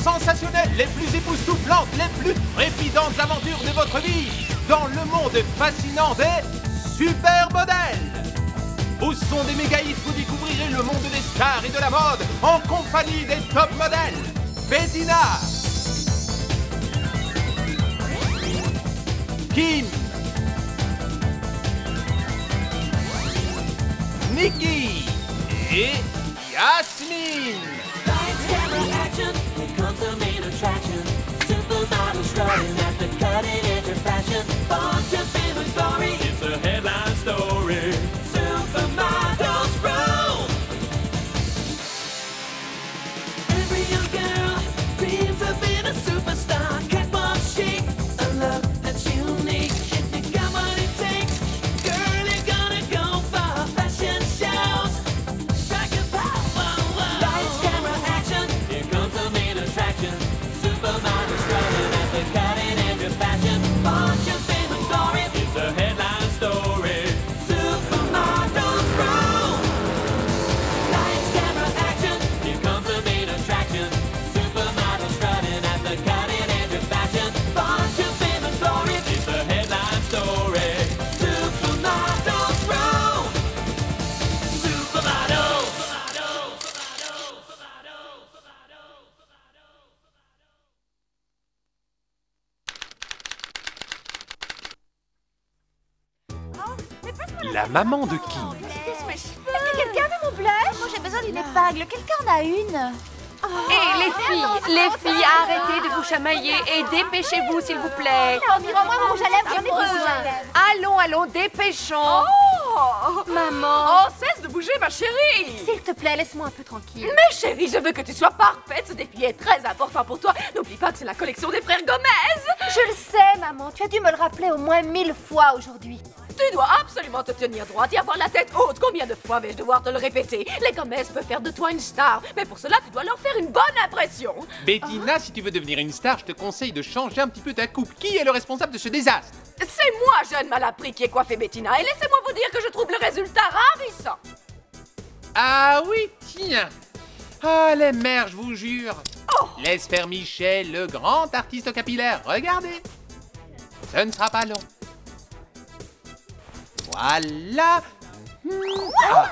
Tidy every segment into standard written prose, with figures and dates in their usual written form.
sensationnelles, les plus époustouflantes, les plus trépidantes aventures de votre vie dans le monde fascinant des supermodèles. Au son des méga hits, vous découvrirez le monde des stars et de la mode en compagnie des top modèles. Bettina, Kim, Nikki et Yasmine. Lights, camera, action, here comes the main attraction. Supermodel strutting at the cutting edge of fashion. Born to fame and glory, it's a headline story. Supermodels roll. Every young girl dreams of being a superstar. Catwalk chic, a look that's unique. If you got what it takes, girl, you're gonna go far. Fashion shows, strike a power. Lights, camera, action, here comes the main attraction. Supermodels strutting at the cutting edge of fashion. Born to fame and glory, it's a headline story. Supermodels roll. Lights, camera, action, here comes the main attraction. Supermodels strutting at the cutting edge of fashion. Born to fame and glory, it's a headline story. Supermodels roll. Supermodels. La maman de Kim. Est-ce que quelqu'un veut mon blush? Moi j'ai besoin d'une épingle, quelqu'un en a une? Et les filles, arrêtez de vous chamailler et dépêchez-vous s'il vous plaît. Oh, rends-moi mon rouge à lèvres, j'en ai besoin. Allons, dépêchons. Maman. Oh, cesse de bouger, ma chérie! S'il te plaît, laisse-moi un peu tranquille. Mais chérie, je veux que tu sois parfaite. Ce défi est très important pour toi. N'oublie pas que c'est la collection des frères Gomez. Je le sais, maman, tu as dû me le rappeler au moins 1000 fois aujourd'hui. Tu dois absolument te tenir droite et avoir la tête haute. Combien de fois vais-je devoir te le répéter? Les Gomez peuvent faire de toi une star, mais pour cela, tu dois leur faire une bonne impression. Bettina, si tu veux devenir une star, je te conseille de changer un petit peu ta coupe. Qui est le responsable de ce désastre? C'est moi, jeune malappris, qui ai coiffé Bettina. Et laissez-moi vous dire que je trouve le résultat ravissant. Ah oui, tiens. Ah, les mères, je vous jure. Oh. Laisse faire Michel, le grand artiste capillaire. Regardez. Ce ne sera pas long. Voilà. Ah.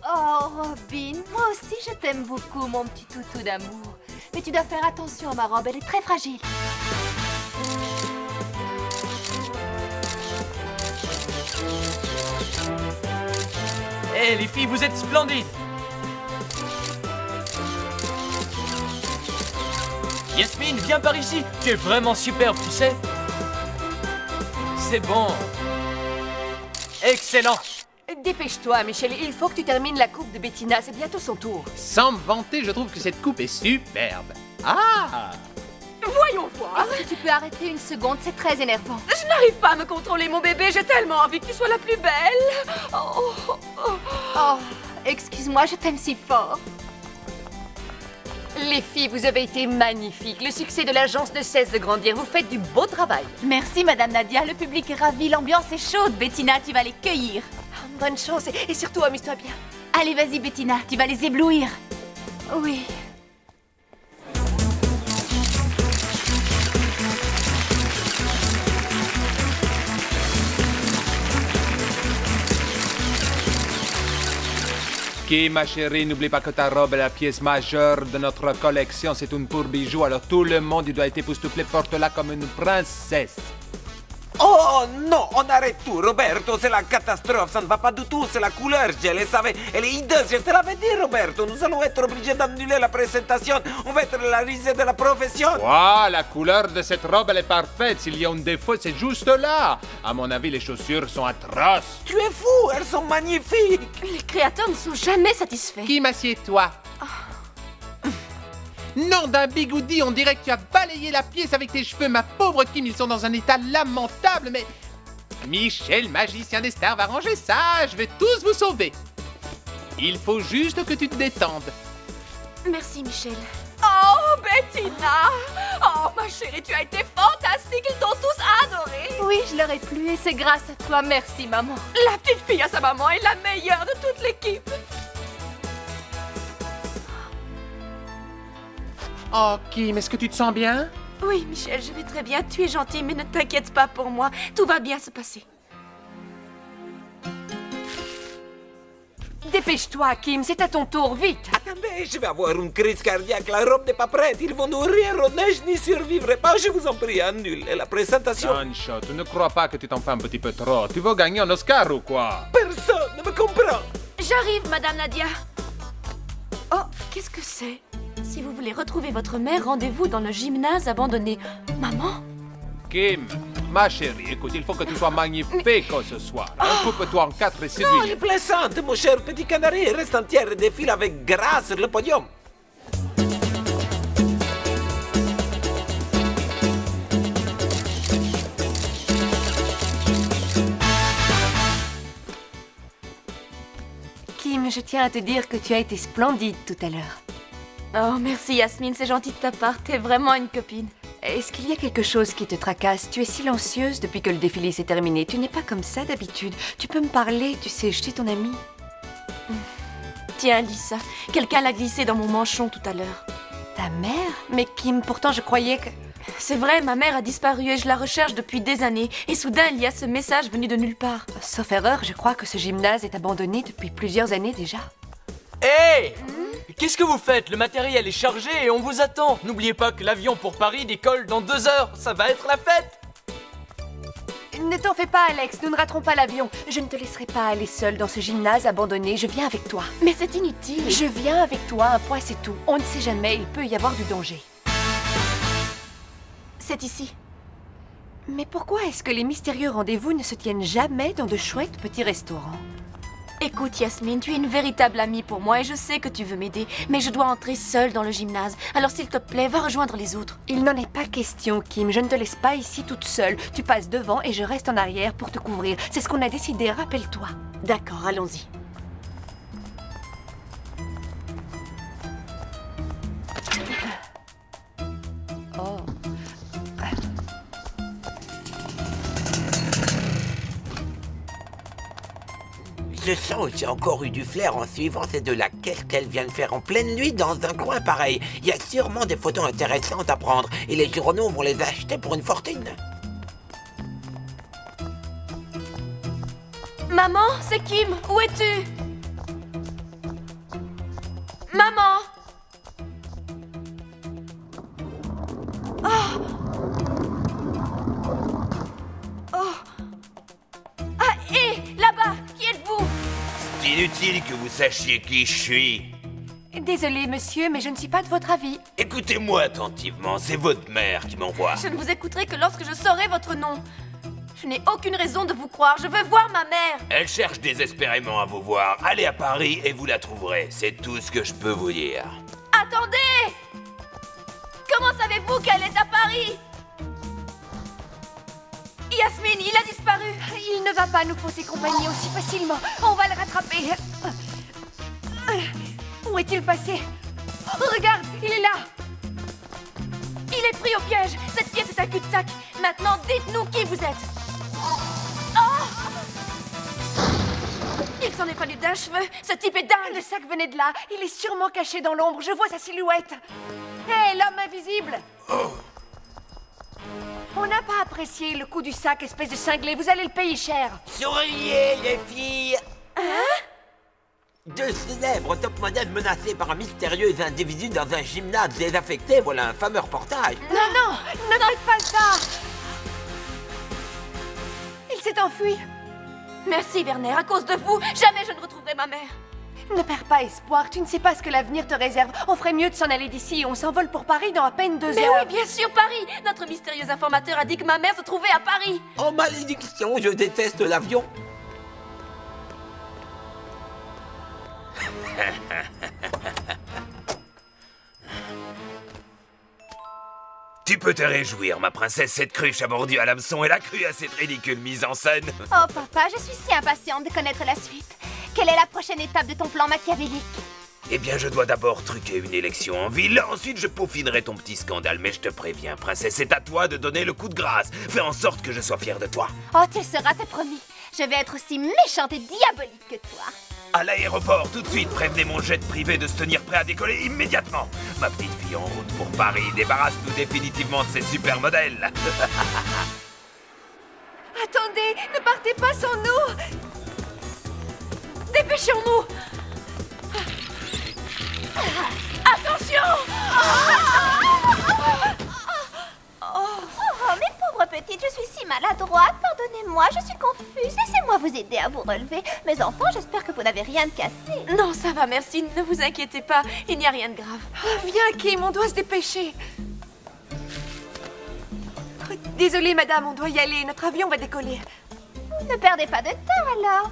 Oh, Robin, moi aussi je t'aime beaucoup, mon petit toutou d'amour. Mais tu dois faire attention à ma robe, elle est très fragile. Hé les filles, vous êtes splendides. Yasmine, viens par ici. Tu es vraiment superbe, tu sais. C'est bon. Excellent. Dépêche-toi, Michel, il faut que tu termines la coupe de Bettina, c'est bientôt son tour. Sans me vanter, je trouve que cette coupe est superbe. Ah! Voyons voir. Est-ce que tu peux arrêter une seconde? C'est très énervant. Je n'arrive pas à me contrôler, mon bébé. J'ai tellement envie que tu sois la plus belle. Oh, excuse-moi, je t'aime si fort. Les filles, vous avez été magnifiques. Le succès de l'agence ne cesse de grandir. Vous faites du beau travail. Merci, Madame Nadia. Le public est ravi. L'ambiance est chaude. Bettina, tu vas les cueillir. Bonne chance et surtout amuse-toi bien. Allez, vas-y, Bettina. Tu vas les éblouir. Oui. Ok, ma chérie, n'oublie pas que ta robe est la pièce majeure de notre collection. C'est une pour bijoux, alors tout le monde doit être époustouflé. Porte-la comme une princesse. Oh non, on arrête tout, Roberto, c'est la catastrophe, ça ne va pas du tout, c'est la couleur, je le savais, elle est hideuse, je te l'avais dit, Roberto, nous allons être obligés d'annuler la présentation, on va être la risée de la profession. Wow, la couleur de cette robe, elle est parfaite. S'il y a un défaut, c'est juste là. À mon avis, les chaussures sont atroces. Tu es fou, elles sont magnifiques. Les créateurs ne sont jamais satisfaits. Kim, assieds-toi. Nom d'un bigoudi, on dirait que tu as balayé la pièce avec tes cheveux. Ma pauvre Kim, ils sont dans un état lamentable, mais... Michel, magicien des stars, va ranger ça. Je vais tous vous sauver. Il faut juste que tu te détendes. Merci, Michel. Oh, Bettina! Oh, ma chérie, tu as été fantastique, ils t'ont tous adoré. Oui, je l'aurais plu et c'est grâce à toi. Merci, maman. La petite fille à sa maman est la meilleure de toute l'équipe. Oh, Kim, est-ce que tu te sens bien? Oui, Michel, je vais très bien. Tu es gentil, mais ne t'inquiète pas pour moi. Tout va bien se passer. Dépêche-toi, Kim, c'est à ton tour, vite. Attendez, je vais avoir une crise cardiaque, la robe n'est pas prête, ils vont nourrir aux neiges ni survivre pas, je vous en prie, annulez la présentation. Sancho, tu ne crois pas que tu t'en fais un petit peu trop? Tu veux gagner un Oscar ou quoi? Personne ne me comprend. J'arrive, Madame Nadia. Oh, qu'est-ce que c'est? Si vous voulez retrouver votre mère, rendez-vous dans le gymnase abandonné. Maman? Kim, ma chérie, écoute, il faut que tu sois magnifique ce soir. Coupe-toi en 4 et Non, séduis-les. elle est plaisante, mon cher petit canari, reste entière et défile avec grâce sur le podium. Kim, je tiens à te dire que tu as été splendide tout à l'heure. Oh, merci Yasmine, c'est gentil de ta part. T'es vraiment une copine. Est-ce qu'il y a quelque chose qui te tracasse? Tu es silencieuse depuis que le défilé s'est terminé. Tu n'es pas comme ça d'habitude. Tu peux me parler, tu sais, je suis ton amie. Tiens, lis ça. Quelqu'un l'a glissé dans mon manchon tout à l'heure. Ta mère? Mais Kim, pourtant je croyais que... C'est vrai, ma mère a disparu et je la recherche depuis des années. Et soudain, il y a ce message venu de nulle part. Sauf erreur, je crois que ce gymnase est abandonné depuis plusieurs années déjà. Hé! Qu'est-ce que vous faites? Le matériel est chargé et on vous attend. N'oubliez pas que l'avion pour Paris décolle dans 2 heures. Ça va être la fête. Ne t'en fais pas, Alex, nous ne raterons pas l'avion. Je ne te laisserai pas aller seule dans ce gymnase abandonné. Je viens avec toi. Mais c'est inutile. Je viens avec toi, un point c'est tout. On ne sait jamais, il peut y avoir du danger. C'est ici. Mais pourquoi est-ce que les mystérieux rendez-vous ne se tiennent jamais dans de chouettes petits restaurants? Écoute, Yasmine, tu es une véritable amie pour moi et je sais que tu veux m'aider. Mais je dois entrer seule dans le gymnase. Alors s'il te plaît, va rejoindre les autres. Il n'en est pas question, Kim. Je ne te laisse pas ici toute seule. Tu passes devant et je reste en arrière pour te couvrir. C'est ce qu'on a décidé, rappelle-toi. D'accord, allons-y. Oh. Je sens que j'ai encore eu du flair en suivant ces deux-là. Qu'est-ce qu'elle vient de faire en pleine nuit dans un coin pareil? Il y a sûrement des photos intéressantes à prendre et les journaux vont les acheter pour une fortune. Maman, c'est Kim. Où es-tu? Maman! Ah, hé, là-bas, qui êtes-vous? C'est inutile que vous sachiez qui je suis. Désolée, monsieur, mais je ne suis pas de votre avis. Écoutez-moi attentivement, c'est votre mère qui m'envoie. Je ne vous écouterai que lorsque je saurai votre nom. Je n'ai aucune raison de vous croire. Je veux voir ma mère. Elle cherche désespérément à vous voir. Allez à Paris et vous la trouverez. C'est tout ce que je peux vous dire. Attendez! Comment savez-vous qu'elle est à Paris? Yasmine, il a disparu. Il ne va pas nous fausser compagnie aussi facilement. On va le rattraper. Où est-il passé? Regarde, il est là. Il est pris au piège. Cette pièce est un cul-de-sac. Maintenant, dites-nous qui vous êtes. Oh! Il s'en est fallu d'un cheveu. Ce type est dingue. Le sac venait de là. Il est sûrement caché dans l'ombre. Je vois sa silhouette. Hé, l'homme invisible! On n'a pas apprécié le coup du sac, espèce de cinglé. Vous allez le payer cher. Surveillez les filles. Deux célèbres top modèles menacés par un mystérieux individu dans un gymnase désaffecté. Voilà un fameux reportage. Non, ne faites pas ça. Il s'est enfui. Merci, Werner. À cause de vous, jamais je ne retrouverai ma mère. Ne perds pas espoir. Tu ne sais pas ce que l'avenir te réserve. On ferait mieux de s'en aller d'ici. On s'envole pour Paris dans à peine 2 Mais heures. oui, bien sûr, Paris. Notre mystérieux informateur a dit que ma mère se trouvait à Paris. Oh malédiction, je déteste l'avion. Tu peux te réjouir, ma princesse, cette cruche a mordu à l'hameçon et a cru à cette ridicule mise en scène. Oh papa, je suis si impatiente de connaître la suite. Quelle est la prochaine étape de ton plan machiavélique? Eh bien, je dois d'abord truquer une élection en ville, ensuite je peaufinerai ton petit scandale, mais je te préviens, princesse, c'est à toi de donner le coup de grâce. Fais en sorte que je sois fier de toi. Oh, tu le seras, c'est promis. Je vais être aussi méchante et diabolique que toi. À l'aéroport, tout de suite, prévenez mon jet privé de se tenir prêt à décoller immédiatement. Ma petite fille en route pour Paris, débarrasse-nous définitivement de ces supermodèles. Attendez, ne partez pas sans nous. Dépêchons-nous. Attention! Oh, mes pauvres petites, je suis si maladroite. Pardonnez-moi, je suis confuse. Laissez-moi vous aider à vous relever. Mes enfants, j'espère que vous n'avez rien de cassé. Non, ça va, merci. Ne vous inquiétez pas. Il n'y a rien de grave. Oh, viens, Kim, on doit se dépêcher. Oh, désolée, madame, on doit y aller. Notre avion va décoller. Ne perdez pas de temps, alors.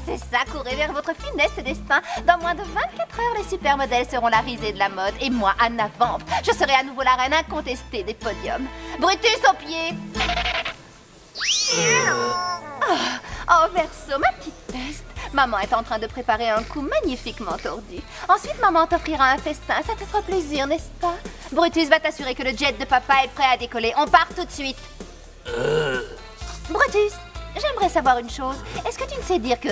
C'est ça, courez vers votre funeste destin. Dans moins de 24 heures, les supermodèles seront la risée de la mode. Et moi, Anna Vamp, je serai à nouveau la reine incontestée des podiums. Brutus au pied. Oh, Verseau, ma petite peste. Maman est en train de préparer un coup magnifiquement tordu. Ensuite, maman t'offrira un festin. Ça te fera plaisir, n'est-ce pas? Brutus va t'assurer que le jet de papa est prêt à décoller. On part tout de suite. Brutus, j'aimerais savoir une chose. Est-ce que tu ne sais dire que...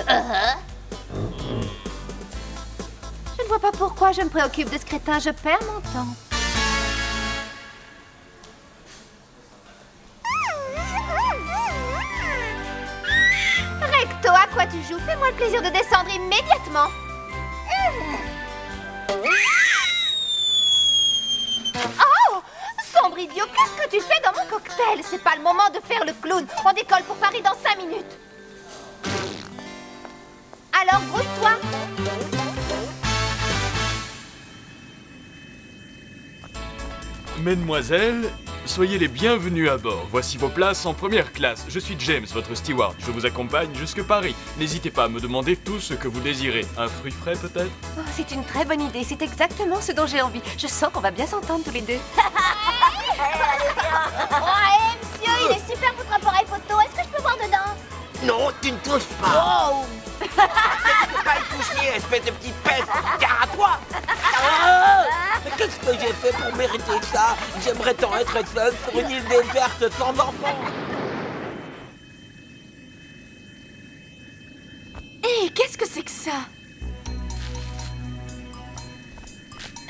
Je ne vois pas pourquoi je me préoccupe de ce crétin. Je perds mon temps. Recto, à quoi tu joues? Fais-moi le plaisir de descendre immédiatement. Oh! Sombre idiot, qu'est-ce que tu fais dans mon cocktail? C'est pas le moment de faire le clown. On décolle pour Paris dans 5 minutes. Alors, brouille-toi. Mesdemoiselles, soyez les bienvenues à bord. Voici vos places en première classe. Je suis James, votre steward. Je vous accompagne jusque Paris. N'hésitez pas à me demander tout ce que vous désirez. Un fruit frais, peut-être? Oh, c'est une très bonne idée. C'est exactement ce dont j'ai envie. Je sens qu'on va bien s'entendre tous les deux. Ouais, monsieur, il est super votre appareil photo. Est-ce que je peux voir dedans? Non, tu ne touches pas. Oh! Pas y toucher, espèce de petite peste. Gare à toi. Ah, mais qu'est-ce que j'ai fait pour mériter ça? J'aimerais tant être seul sur une île déserte sans enfants. Hé, qu'est-ce que c'est que ça?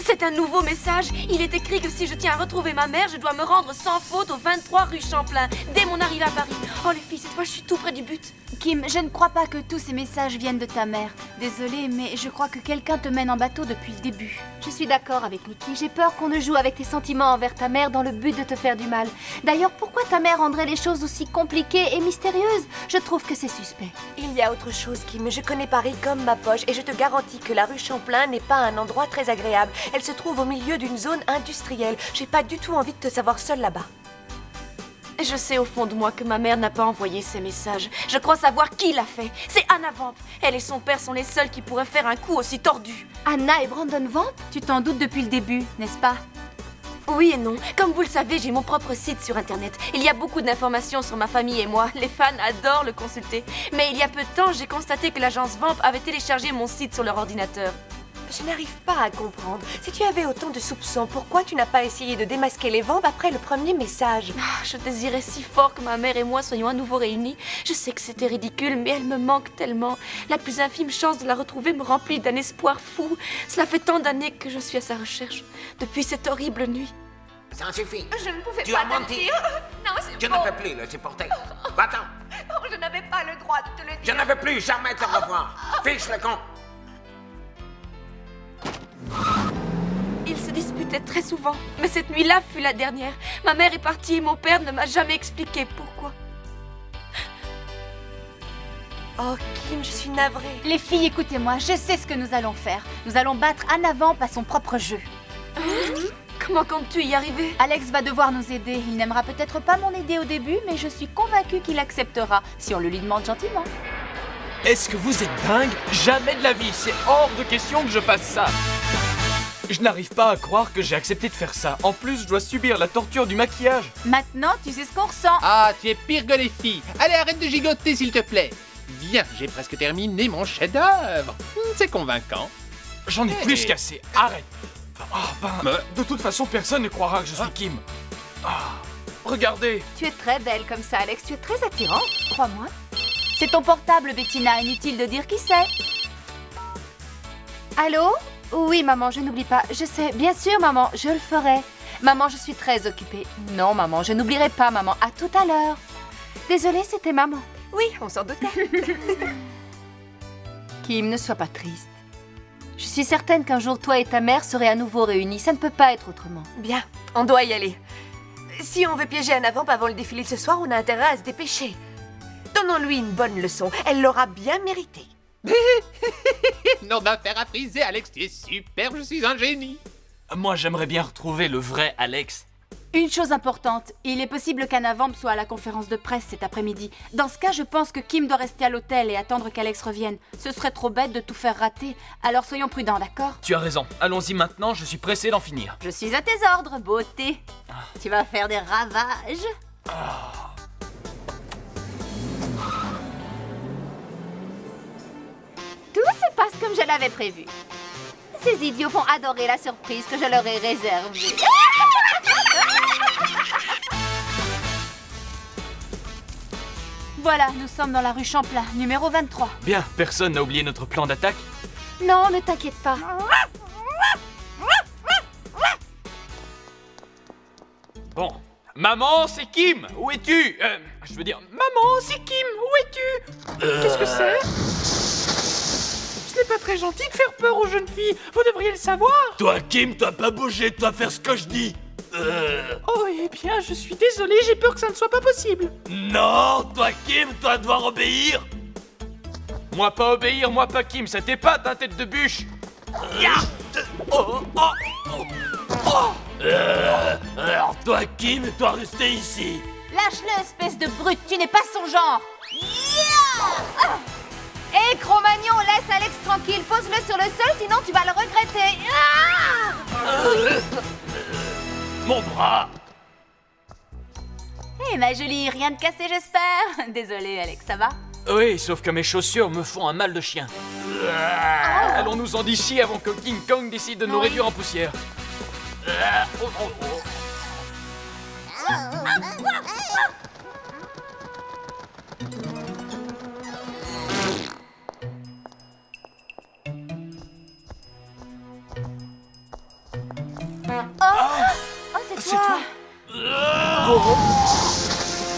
C'est un nouveau message. Il est écrit que si je tiens à retrouver ma mère, je dois me rendre sans faute au 23 rue Champlain, dès mon arrivée à Paris. Oh les filles, cette fois je suis tout près du but. Kim, je ne crois pas que tous ces messages viennent de ta mère. Désolée, mais je crois que quelqu'un te mène en bateau depuis le début. Je suis d'accord avec Nikki. J'ai peur qu'on ne joue avec tes sentiments envers ta mère dans le but de te faire du mal. D'ailleurs, pourquoi ta mère rendrait les choses aussi compliquées et mystérieuses? Je trouve que c'est suspect. Il y a autre chose, Kim. Je connais Paris comme ma poche et je te garantis que la rue Champlain n'est pas un endroit très agréable. Elle se trouve au milieu d'une zone industrielle. J'ai pas du tout envie de te savoir seule là-bas. Je sais au fond de moi que ma mère n'a pas envoyé ces messages. Je crois savoir qui l'a fait. C'est Anna Vamp. Elle et son père sont les seuls qui pourraient faire un coup aussi tordu. Anna et Brandon Vamp? Tu t'en doutes depuis le début, n'est-ce pas? Oui et non. Comme vous le savez, j'ai mon propre site sur Internet. Il y a beaucoup d'informations sur ma famille et moi. Les fans adorent le consulter. Mais il y a peu de temps, j'ai constaté que l'agence Vamp avait téléchargé mon site sur leur ordinateur. Je n'arrive pas à comprendre. Si tu avais autant de soupçons, pourquoi tu n'as pas essayé de démasquer les Vamp après le premier message? Je désirais si fort que ma mère et moi soyons à nouveau réunis. Je sais que c'était ridicule, mais elle me manque tellement. La plus infime chance de la retrouver me remplit d'un espoir fou. Cela fait tant d'années que je suis à sa recherche. Depuis cette horrible nuit. Ça suffit. Je ne pouvais Tu pas as menti. te dire. Non, c'est Je faux. ne peux plus le supporter. Va-t'en. Oh, je n'avais pas le droit de te le Je dire. ne veux plus jamais te revoir. Fiche le camp. Ils se disputaient très souvent, mais cette nuit-là fut la dernière. Ma mère est partie et mon père ne m'a jamais expliqué pourquoi. Oh, Kim, je suis navrée. Les filles, écoutez-moi, je sais ce que nous allons faire. Nous allons battre Anna Vamp à son propre jeu. Comment comptes-tu y arriver? Alex va devoir nous aider. Il n'aimera peut-être pas mon idée au début, mais je suis convaincue qu'il acceptera, si on le lui demande gentiment. Est-ce que vous êtes dingue? Jamais de la vie, c'est hors de question que je fasse ça. Je n'arrive pas à croire que j'ai accepté de faire ça. En plus, je dois subir la torture du maquillage. Maintenant, tu sais ce qu'on ressent. Ah, tu es pire que les filles. Allez, arrête de gigoter, s'il te plaît. Bien, j'ai presque terminé mon chef-d'œuvre. C'est convaincant. J'en ai Hey. plus qu'assez. Arrête. Ah, de toute façon, personne ne croira que je suis Kim. Ah. regardez. Tu es très belle comme ça, Alex. Tu es très attirant, crois-moi. C'est ton portable, Bettina. Inutile de dire qui c'est. Allô? Oui, maman, je n'oublie pas. Je sais, bien sûr, maman, je le ferai. Maman, je suis très occupée. Non, maman, je n'oublierai pas, maman. À tout à l'heure. Désolée, c'était maman. Oui, on s'en doutait. Kim, ne sois pas triste. Je suis certaine qu'un jour, toi et ta mère serez à nouveau réunis. Ça ne peut pas être autrement. Bien, on doit y aller. Si on veut piéger Anna Vamp avant le défilé de ce soir, on a intérêt à se dépêcher. Donnons-lui une bonne leçon. Elle l'aura bien méritée. Nom d'affaire à friser, Alex, tu es super, je suis un génie. Moi, j'aimerais bien retrouver le vrai Alex. Une chose importante, il est possible qu'Anna Vamp soit à la conférence de presse cet après-midi. Dans ce cas, je pense que Kim doit rester à l'hôtel et attendre qu'Alex revienne. Ce serait trop bête de tout faire rater, alors soyons prudents, d'accord? Tu as raison. Allons-y maintenant, je suis pressé d'en finir. Je suis à tes ordres, beauté. Tu vas faire des ravages. Tout se passe comme je l'avais prévu. Ces idiots vont adorer la surprise que je leur ai réservée. Voilà, nous sommes dans la rue Champlain, numéro 23. Bien, personne n'a oublié notre plan d'attaque. Non, ne t'inquiète pas. Bon. Maman, c'est Kim. Où es-tu? Je veux dire, maman, c'est Kim. Où es-tu? Qu'est-ce que c'est? Ce n'est pas très gentil de faire peur aux jeunes filles. Vous devriez le savoir. Toi, Kim, t'as pas bougé, toi faire ce que je dis. Oh, eh bien, je suis désolé, j'ai peur que ça ne soit pas possible. Non, toi, Kim, toi devoir obéir. Moi pas obéir, moi pas Kim, ça t'épate, hein, tête de bûche. Alors toi, Kim, toi rester ici. Lâche-le, espèce de brute, tu n'es pas son genre. Hé, Cro-Magnon, laisse Alex tranquille. Pose-le sur le sol, sinon tu vas le regretter. Mon bras. Eh, ma jolie, rien de cassé, j'espère. Désolée, Alex, ça va? Oui, sauf que mes chaussures me font un mal de chien. Allons-nous-en d'ici avant que King Kong décide de nous réduire en poussière. Oh, c'est toi.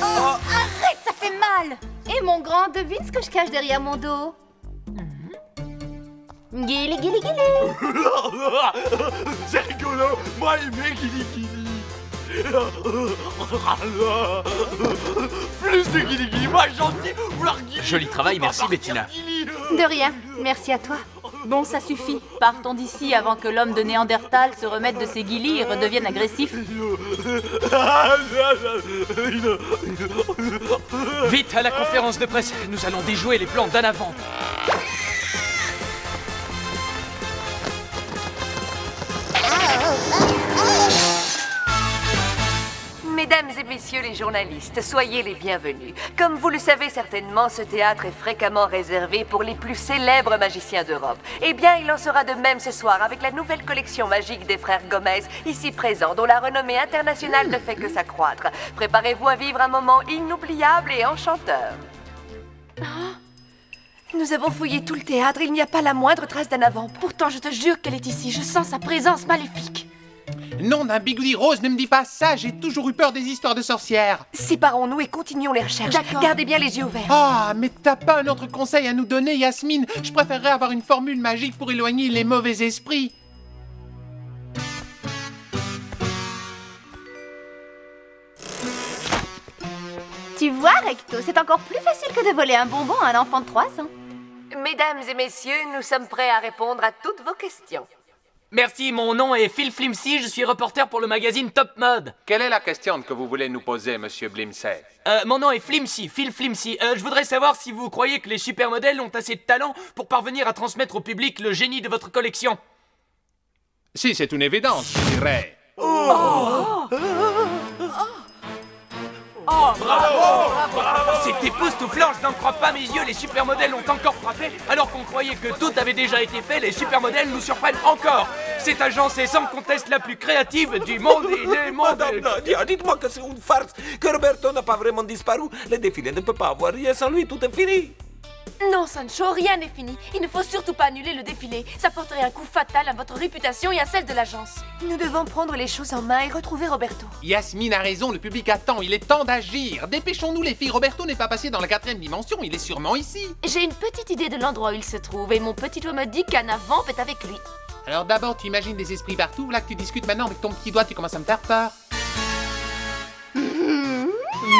Arrête, ça fait mal. Et mon grand, devine ce que je cache derrière mon dos. Guili, guili, guili. C'est rigolo. Moi, aimé Gili Gili. Plus de Gili Gili, moi gentil. Vouloir Gili. Joli travail, merci Bettina. De rien, merci à toi. Bon, ça suffit. Partons d'ici avant que l'homme de Néandertal se remette de ses guilis et redevienne agressif. Vite, à la conférence de presse, nous allons déjouer les plans d'Anna Vamp. Mesdames et messieurs les journalistes, soyez les bienvenus. Comme vous le savez certainement, ce théâtre est fréquemment réservé pour les plus célèbres magiciens d'Europe. Eh bien, il en sera de même ce soir avec la nouvelle collection magique des frères Gomez, ici présents, dont la renommée internationale ne fait que s'accroître. Préparez-vous à vivre un moment inoubliable et enchanteur. Nous avons fouillé tout le théâtre, il n'y a pas la moindre trace d'Anna Vamp. Pourtant, je te jure qu'elle est ici. Je sens sa présence maléfique. Nom d'un bigouille rose, ne me dis pas ça, j'ai toujours eu peur des histoires de sorcières. Séparons-nous et continuons les recherches. D'accord. Gardez bien les yeux ouverts. Ah, mais t'as pas un autre conseil à nous donner, Yasmine? Je préférerais avoir une formule magique pour éloigner les mauvais esprits. Tu vois, Recto, c'est encore plus facile que de voler un bonbon à un enfant de 3 ans. Mesdames et messieurs, nous sommes prêts à répondre à toutes vos questions. Merci, mon nom est Phil Flimsy, je suis reporter pour le magazine Top Mode. Quelle est la question que vous voulez nous poser, monsieur Blimsey? Mon nom est Flimsy, Phil Flimsy. Je voudrais savoir si vous croyez que les supermodèles ont assez de talent pour parvenir à transmettre au public le génie de votre collection. Si, c'est une évidence, je dirais. Oh, C'est époustouflant, je n'en crois pas mes yeux, les supermodèles ont encore frappé. Alors qu'on croyait que tout avait déjà été fait, les supermodèles nous surprennent encore. Cette agence est sans conteste la plus créative du monde et le monde... Madame Nadia, dites-moi que c'est une farce, que Roberto n'a pas vraiment disparu. Le défilé ne peut pas avoir rien sans lui, tout est fini. Non, Sancho, rien n'est fini. Il ne faut surtout pas annuler le défilé. Ça porterait un coup fatal à votre réputation et à celle de l'agence. Nous devons prendre les choses en main et retrouver Roberto. Yasmine a raison, le public attend, il est temps d'agir. Dépêchons-nous les filles, Roberto n'est pas passé dans la 4e dimension, il est sûrement ici. J'ai une petite idée de l'endroit où il se trouve et mon petit doigt me dit qu'Anna Vamp est avec lui. Alors d'abord, tu imagines des esprits partout, là que tu discutes maintenant avec ton petit doigt, tu commences à me faire peur.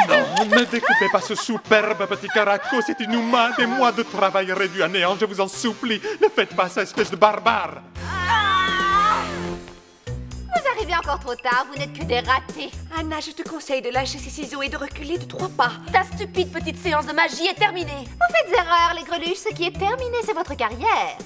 Non, ne découpez pas ce superbe petit caraco, c'est inhumain. Des mois de travail réduits à néant, je vous en supplie. Ne faites pas ça, espèce de barbare. Vous arrivez encore trop tard, vous n'êtes que des ratés. Anna, je te conseille de lâcher ces ciseaux et de reculer de 3 pas. Ta stupide petite séance de magie est terminée. Vous faites erreur, les greluches, ce qui est terminé, c'est votre carrière.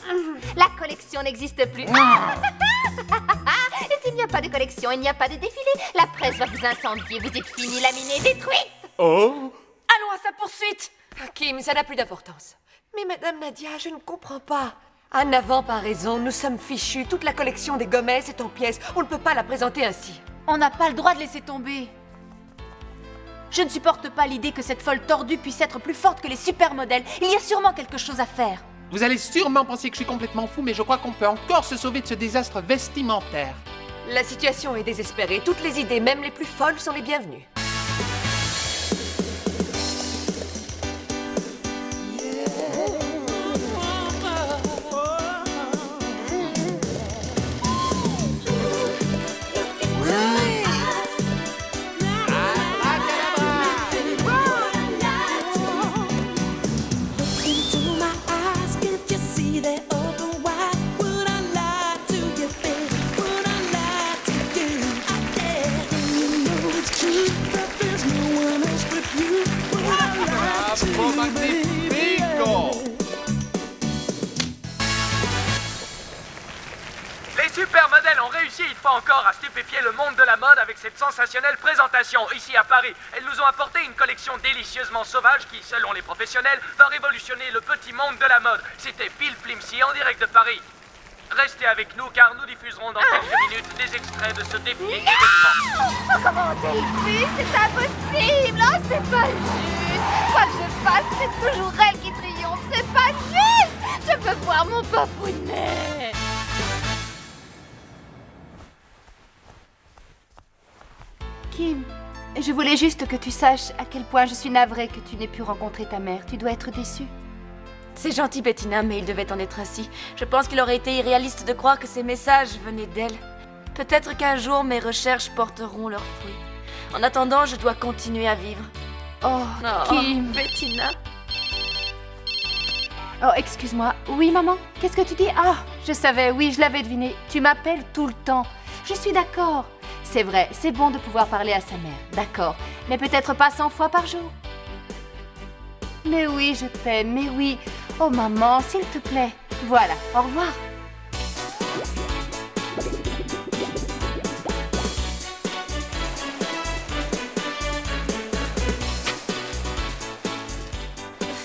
La collection n'existe plus. Et s'il n'y a pas de collection, il n'y a pas de défilé. La presse va vous incendier, vous êtes fini, laminée, détruite. Oh, Allons à sa poursuite. Kim, ça n'a plus d'importance. Mais Madame Nadia, je ne comprends pas. Anna Vamp a raison, nous sommes fichus. Toute la collection des gomesses est en pièces. On ne peut pas la présenter ainsi. On n'a pas le droit de laisser tomber. Je ne supporte pas l'idée que cette folle tordue puisse être plus forte que les supermodèles. Il y a sûrement quelque chose à faire. Vous allez sûrement penser que je suis complètement fou, mais je crois qu'on peut encore se sauver de ce désastre vestimentaire. La situation est désespérée. Toutes les idées, même les plus folles, sont les bienvenues. Les supermodèles ont réussi une fois encore à stupéfier le monde de la mode avec cette sensationnelle présentation ici à Paris. Elles nous ont apporté une collection délicieusement sauvage qui, selon les professionnels, va révolutionner le petit monde de la mode. C'était Phil Flimsy en direct de Paris. Restez avec nous car nous diffuserons dans quelques minutes des extraits de ce défilé événement. Oh, comment ont-ils pu? C'est impossible. Oh, c'est pas juste. Quoi que je fasse, c'est toujours elle qui triomphe. C'est pas juste. Je veux voir mon papounet. Kim, je voulais juste que tu saches à quel point je suis navrée que tu n'aies pu rencontrer ta mère. Tu dois être déçue. C'est gentil, Bettina, mais il devait en être ainsi. Je pense qu'il aurait été irréaliste de croire que ces messages venaient d'elle. Peut-être qu'un jour, mes recherches porteront leurs fruits. En attendant, je dois continuer à vivre. Oh, Kim. Bettina. Oh, excuse-moi. Oui, maman? Qu'est-ce que tu dis? Ah, je savais, oui, je l'avais deviné. Tu m'appelles tout le temps. Je suis d'accord. C'est vrai, c'est bon de pouvoir parler à sa mère. D'accord. Mais peut-être pas 100 fois par jour. Mais oui, je t'aime, mais oui. Oh, maman, s'il te plaît. Voilà, au revoir.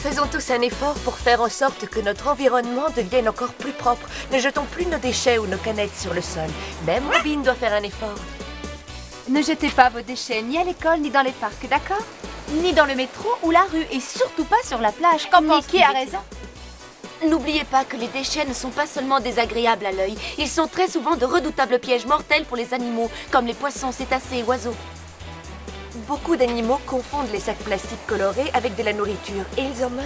Faisons tous un effort pour faire en sorte que notre environnement devienne encore plus propre. Ne jetons plus nos déchets ou nos canettes sur le sol. Même Robin doit faire un effort. Ne jetez pas vos déchets ni à l'école ni dans les parcs, d'accord? Ni dans le métro ou la rue, et surtout pas sur la plage. Comme Mickey a raison. N'oubliez pas que les déchets ne sont pas seulement désagréables à l'œil. Ils sont très souvent de redoutables pièges mortels pour les animaux, comme les poissons, cétacés et oiseaux. Beaucoup d'animaux confondent les sacs plastiques colorés avec de la nourriture et ils en meurent.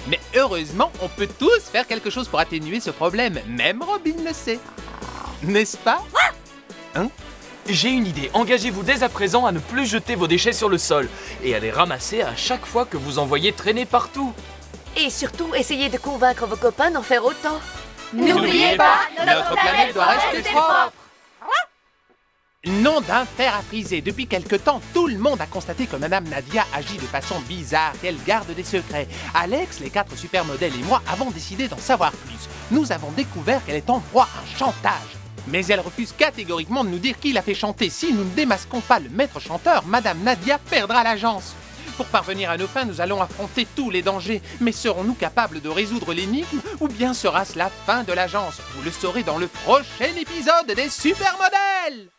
Mais heureusement, on peut tous faire quelque chose pour atténuer ce problème. Même Robin le sait. N'est-ce pas? Hein? J'ai une idée. Engagez-vous dès à présent à ne plus jeter vos déchets sur le sol et à les ramasser à chaque fois que vous en voyez traîner partout. Et surtout, essayez de convaincre vos copains d'en faire autant. N'oubliez pas, notre planète doit rester propre. Nom d'un fer à friser. Depuis quelque temps, tout le monde a constaté que Madame Nadia agit de façon bizarre, qu'elle garde des secrets. Alex, les 4 supermodèles et moi avons décidé d'en savoir plus. Nous avons découvert qu'elle est en proie à un chantage. Mais elle refuse catégoriquement de nous dire qui l'a fait chanter. Si nous ne démasquons pas le maître chanteur, Madame Nadia perdra l'agence. Pour parvenir à nos fins, nous allons affronter tous les dangers. Mais serons-nous capables de résoudre l'énigme ou bien sera-ce la fin de l'agence? Vous le saurez dans le prochain épisode des Supermodèles!